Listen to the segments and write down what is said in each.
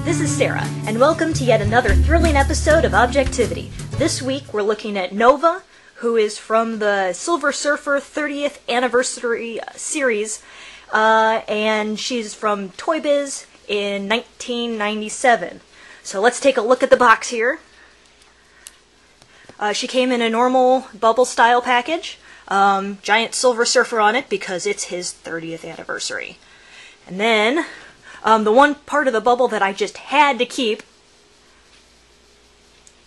This is Sarah, and welcome to yet another thrilling episode of Objectivity. This week we're looking at Nova, who is from the Silver Surfer 30th Anniversary series, and she's from Toybiz in 1997. So let's take a look at the box here. She came in a normal bubble-style package, giant Silver Surfer on it because it's his 30th anniversary. And then the one part of the bubble that I just had to keep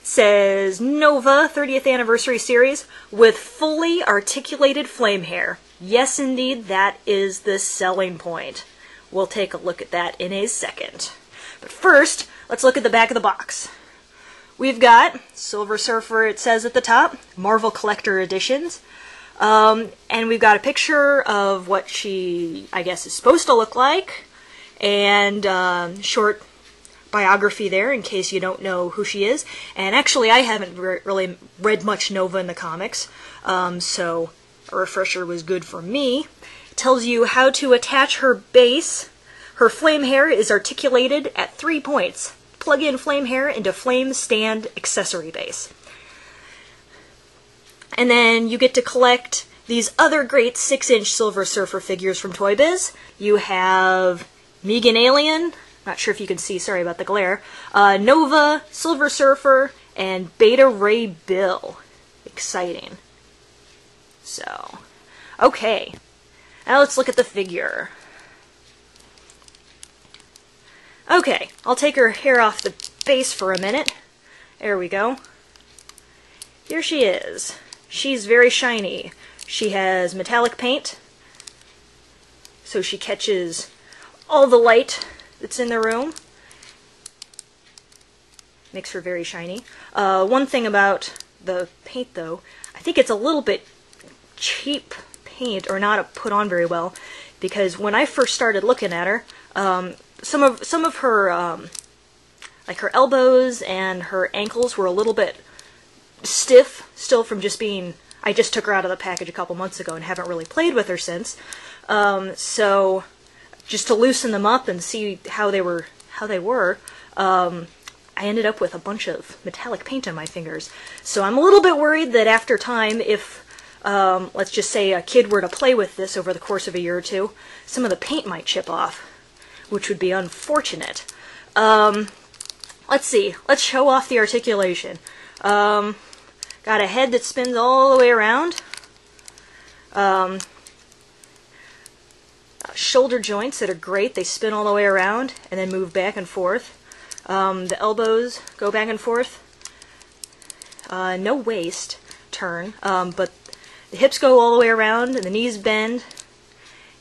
says Nova 30th Anniversary Series with fully articulated flame hair. Yes, indeed, that is the selling point. We'll take a look at that in a second. But first, let's look at the back of the box. We've got Silver Surfer, it says at the top, Marvel Collector Editions. And we've got a picture of what she, I guess, is supposed to look like. And short biography there in case you don't know who she is. And actually I haven't really read much Nova in the comics, so a refresher was good for me. It tells you how to attach her base. Her flame hair is articulated at 3 points. Plug in flame hair into flame stand accessory base. And then you get to collect these other great 6-inch Silver Surfer figures from Toybiz. You have Megan Alien, not sure if you can see, sorry about the glare, Nova, Silver Surfer, and Beta Ray Bill. Exciting. So, okay. Now let's look at the figure. Okay, I'll take her hair off the base for a minute. There we go. Here she is. She's very shiny. She has metallic paint, so she catches all the light that's in the room. Makes her very shiny. One thing about the paint, though, I think it's a little bit cheap paint, or not put on very well, because when I first started looking at her, some of her, like her elbows and her ankles were a little bit stiff, still from just being, I just took her out of the package a couple months ago and haven't really played with her since. So just to loosen them up and see how they were, I ended up with a bunch of metallic paint on my fingers. So I'm a little bit worried that after time, if, let's just say a kid were to play with this over the course of a year or two, some of the paint might chip off, which would be unfortunate. Let's see, let's show off the articulation. Got a head that spins all the way around. Shoulder joints that are great. They spin all the way around and then move back and forth. The elbows go back and forth. No waist turn, but the hips go all the way around and the knees bend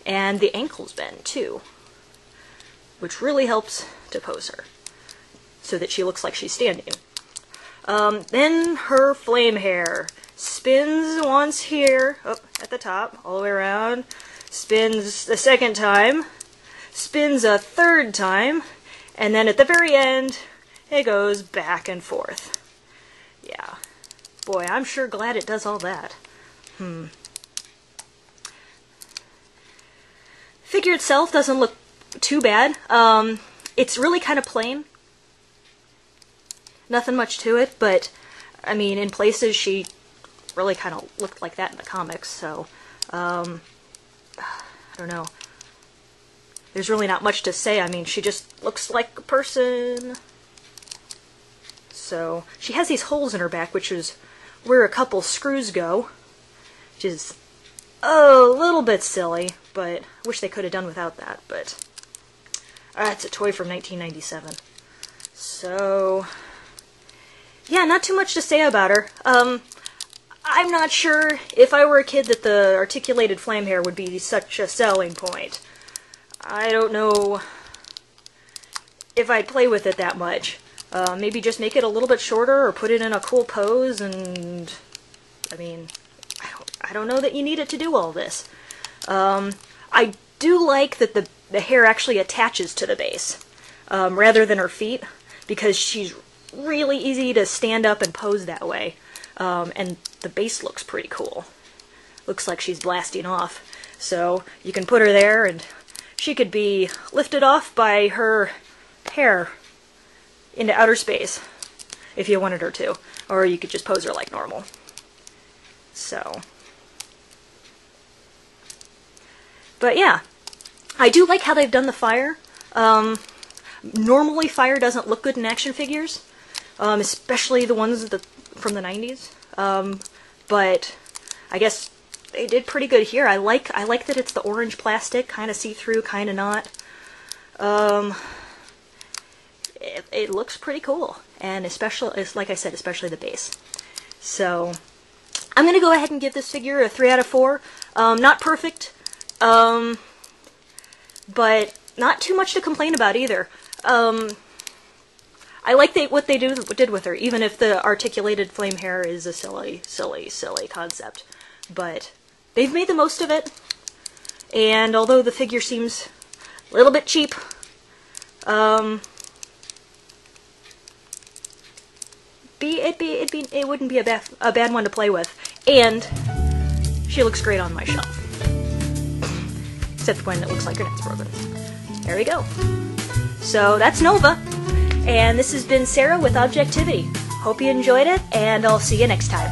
and the ankles bend too, which really helps to pose her so that she looks like she's standing. Then her flame hair spins once here, up at the top, all the way around, spins the second time, spins a third time, and then at the very end, it goes back and forth. Yeah. Boy, I'm sure glad it does all that. Figure itself doesn't look too bad. It's really kind of plain. Nothing much to it, but, I mean, in places she really kind of looked like that in the comics, so, I don't know. There's really not much to say. I mean, she just looks like a person. So, she has these holes in her back, which is where a couple screws go, which is a little bit silly, but I wish they could have done without that, but it's a toy from 1997. So, yeah, not too much to say about her. I'm not sure if I were a kid that the articulated flame hair would be such a selling point. I don't know if I'd play with it that much. Maybe just make it a little bit shorter or put it in a cool pose, and I mean, I don't know that you need it to do all this. I do like that the hair actually attaches to the base rather than her feet, because she's really easy to stand up and pose that way. And the base looks pretty cool. Looks like she's blasting off. So you can put her there and she could be lifted off by her hair into outer space if you wanted her to. Or you could just pose her like normal. So. But yeah. I do like how they've done the fire. Normally fire doesn't look good in action figures. Especially the ones from the 90s. But I guess they did pretty good here. I like that it's the orange plastic, kind of see-through, kind of not. It looks pretty cool, and especially, like I said, especially the base. So I'm gonna go ahead and give this figure a 3 out of 4. Not perfect, but not too much to complain about either. I like what they did with her, even if the articulated flame hair is a silly concept. But they've made the most of it, and although the figure seems a little bit cheap, it wouldn't be a bad one to play with, and she looks great on my shelf. Except when it looks like her neck's broken. There we go. So that's Nova, and this has been Sarah with Objectivity. Hope you enjoyed it, and I'll see you next time.